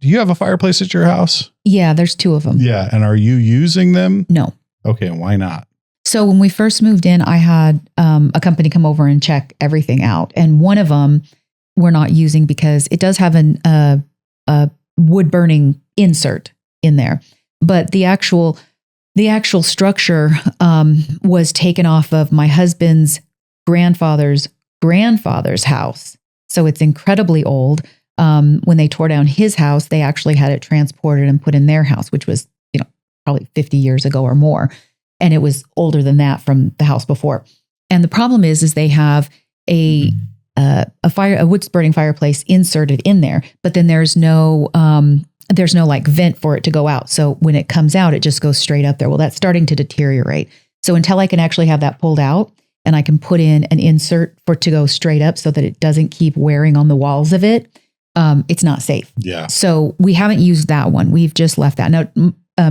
Do you have a fireplace at your house? Yeah, there's 2 of them. Yeah. And are you using them? No. Okay. Why not? So when we first moved in, I had a company come over and check everything out. And one of them we're not using because it does have a wood burning insert in there. But the actual structure was taken off of my husband's grandfather's house. So it's incredibly old. When they tore down his house, they actually had it transported and put in their house, which was, probably 50 years ago or more. And it was older than that from the house before. And the problem is they have a wood burning fireplace inserted in there, but then there's no like vent for it to go out. So when it comes out, it just goes straight up there. Well, that's starting to deteriorate. So until I can actually have that pulled out and I can put in an insert for it to go straight up so that it doesn't keep wearing on the walls of it, it's not safe. Yeah. So we haven't used that one. We've just left that. Now,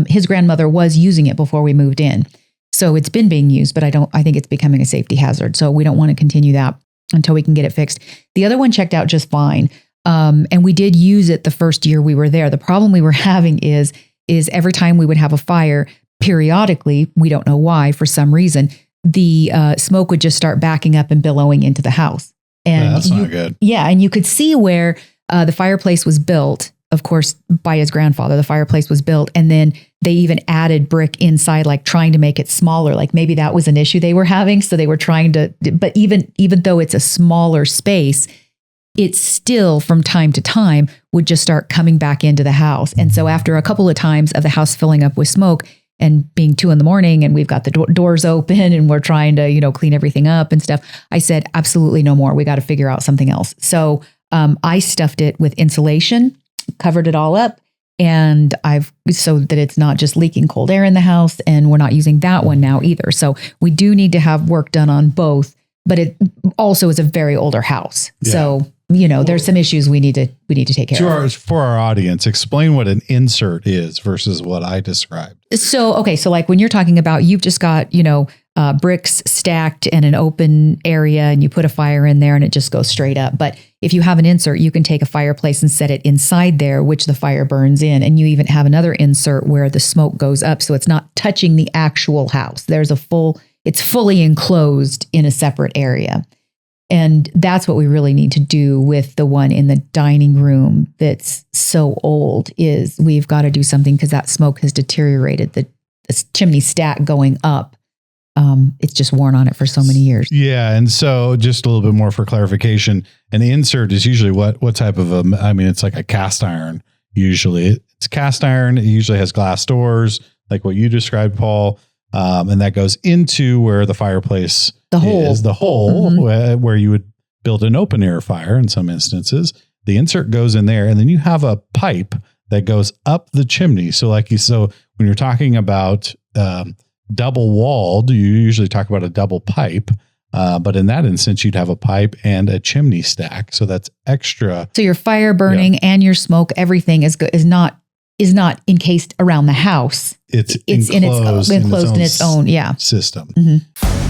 his grandmother was using it before we moved in. So it's been being used, but I think it's becoming a safety hazard. So we don't want to continue that until we can get it fixed. The other one checked out just fine. And we did use it the first year we were there. The problem we were having is every time we would have a fire, periodically, we don't know why, for some reason, the smoke would just start backing up and billowing into the house. And that's not good. Yeah. And you could see where the fireplace was built, of course, by his grandfather. The fireplace was built, and then they even added brick inside, like trying to make it smaller. Like maybe that was an issue they were having. So they were trying to, but even though it's a smaller space, it still from time to time would just start coming back into the house. And so after a couple of times of the house filling up with smoke and being 2 a.m. and we've got the doors open and we're trying to, clean everything up and stuff, I said, absolutely no more. We got to figure out something else. So I stuffed it with insulation, covered it all up, and so that it's not just leaking cold air in the house, and we're not using that one now either. So we do need to have work done on both, but it also is a very older house. Yeah. So, there's some issues we need to take care of. For our audience, explain what an insert is versus what I described. So like when you're talking about, you've just got, bricks stacked in an open area and you put a fire in there and it just goes straight up. But if you have an insert, you can take a fireplace and set it inside there, which the fire burns in. And you even have another insert where the smoke goes up. So it's not touching the actual house. It's fully enclosed in a separate area. And that's what we really need to do with the one in the dining room that's so old, is we've got to do something because that smoke has deteriorated. The chimney stack going up, it's just worn on it for so many years. Yeah. And so just a little bit more for clarification, an insert is usually what type of it's like a cast iron. Usually it's cast iron. It usually has glass doors, like what you described, Paul. And that goes into where the fireplace is, the hole mm-hmm. where you would build an open air fire in some instances. The insert goes in there, and then you have a pipe that goes up the chimney. So when you're talking about double walled, you usually talk about a double pipe. But in that instance, you'd have a pipe and a chimney stack. So that's extra. So your fire burning and your smoke, everything is not encased around the house. It's enclosed in its own system. Mm-hmm.